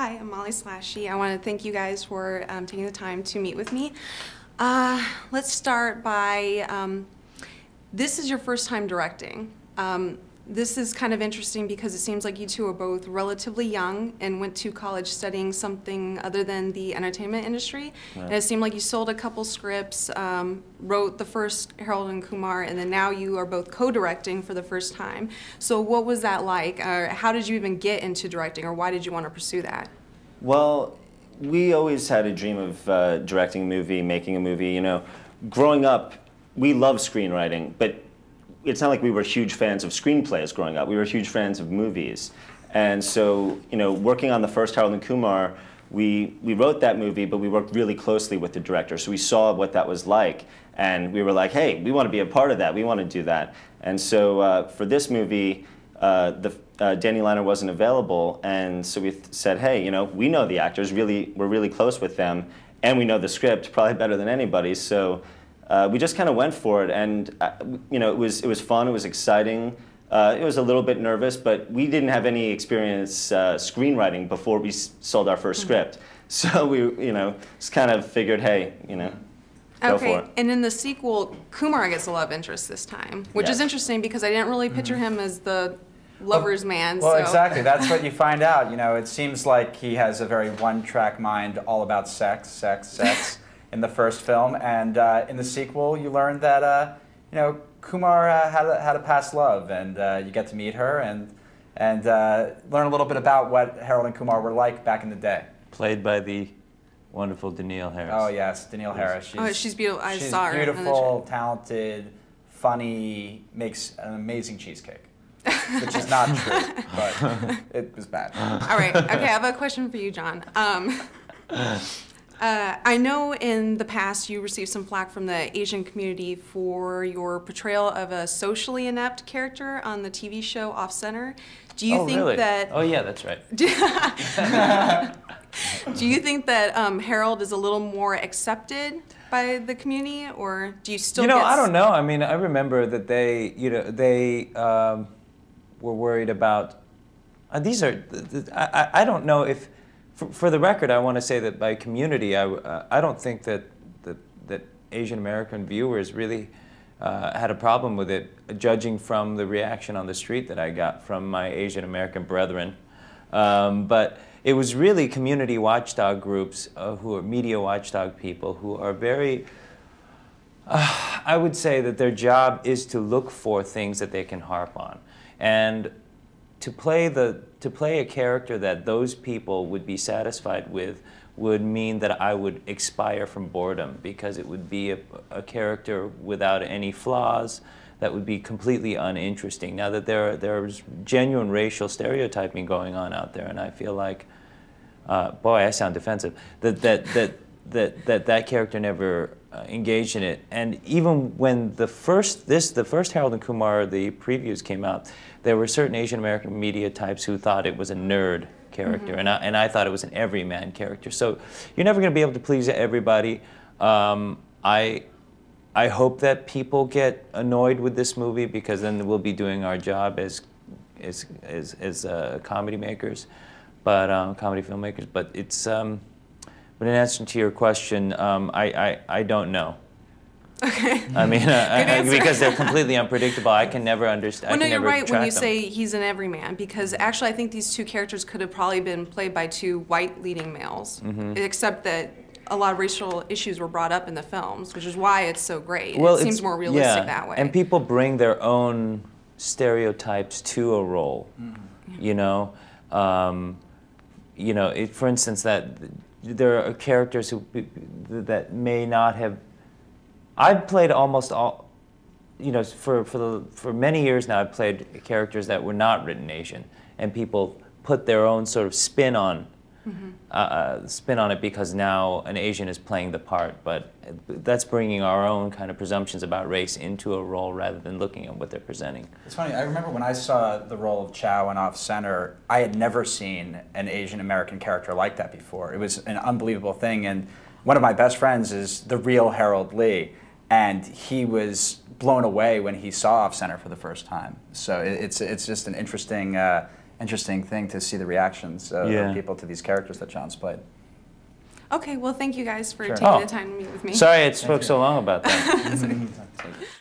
Hi, I'm Molly Slashy. I want to thank you guys for taking the time to meet with me. Let's start by, this is your first time directing. This is kind of interesting because it seems like you two are both relatively young and went to college studying something other than the entertainment industry. Right. And it seemed like you sold a couple scripts, wrote the first Harold and Kumar, and then now you are both co-directing for the first time. So what was that like? How did you even get into directing, or why did you want to pursue that? Well, we always had a dream of directing a movie, making a movie. You know, growing up, we loved screenwriting, but it's not like we were huge fans of screenplays growing up. We were huge fans of movies. And so, you know, working on the first Harold and Kumar, we wrote that movie, but we worked really closely with the director. So we saw what that was like. And we were like, hey, we want to be a part of that. We want to do that. And so for this movie, Danny Liner wasn't available. And so we said, hey, you know, we know the actors. We're really close with them. And we know the script probably better than anybody. So we just kind of went for it, and you know, it was fun. It was exciting. It was a little bit nervous, but we didn't have any experience screenwriting before we sold our first script. So we, you know, just kind of figured, hey, you know, go for it. And in the sequel, Kumar gets a love interest this time, which is interesting because I didn't really picture him as the lover's man. Well, exactly. That's what you find out. You know, it seems like he has a very one-track mind, all about sex, sex, sex. In the first film, and in the sequel, you learn that you know, Kumar had a past love, and you get to meet her and learn a little bit about what Harold and Kumar were like back in the day. Played by the wonderful Danielle Harris. Oh yes, Danielle Harris. She's beautiful. I she's saw her. Beautiful, talented, funny, makes an amazing cheesecake. Which is not true, but it was bad. All right. Okay, I have a question for you, John. I know in the past you received some flack from the Asian community for your portrayal of a socially inept character on the TV show Off Center. Do you think really? that? Oh yeah, that's right. Do you think that Harold is a little more accepted by the community, or do you still? You know, I don't know. I mean, I remember that they were worried about. These are. I don't know if. For the record, I want to say that by community, I don't think that Asian American viewers really had a problem with it, judging from the reaction on the street that I got from my Asian American brethren. But it was really community watchdog groups who are media watchdog people who are very, I would say that their job is to look for things that they can harp on. And to play a character that those people would be satisfied with would mean that I would expire from boredom, because it would be a character without any flaws that would be completely uninteresting. Now that there's genuine racial stereotyping going on out there, and I feel like, boy, I sound defensive, that character never engaged in it. And even when the first Harold and Kumar, the previews came out, there were certain Asian American media types who thought it was a nerd character, and I thought it was an everyman character. So you're never going to be able to please everybody. I hope that people get annoyed with this movie, because then we'll be doing our job as comedy makers, but comedy filmmakers. But it's but in answer to your question, I don't know. Okay. I mean, because they're completely unpredictable. I can never understand. Well, no, you're right when you say he's an everyman, because actually I think these two characters could have probably been played by two white leading males, except that a lot of racial issues were brought up in the films, which is why it's so great. Well, it seems more realistic that way. And people bring their own stereotypes to a role. You know, for instance, that there are characters that may not have. I've played almost all, you know, for many years now, I've played characters that were not written Asian, and people put their own sort of spin on it because now an Asian is playing the part. But that's bringing our own kind of presumptions about race into a role rather than looking at what they're presenting. It's funny, I remember when I saw the role of Chow in Off Center, I had never seen an Asian American character like that before. It was an unbelievable thing, and one of my best friends is the real Harold Lee. And he was blown away when he saw Off Center for the first time. So it's just an interesting interesting thing to see the reactions of people to these characters that John's played. Okay, well, thank you guys for Sure. taking the time to meet with me. Sorry it spoke so long about that.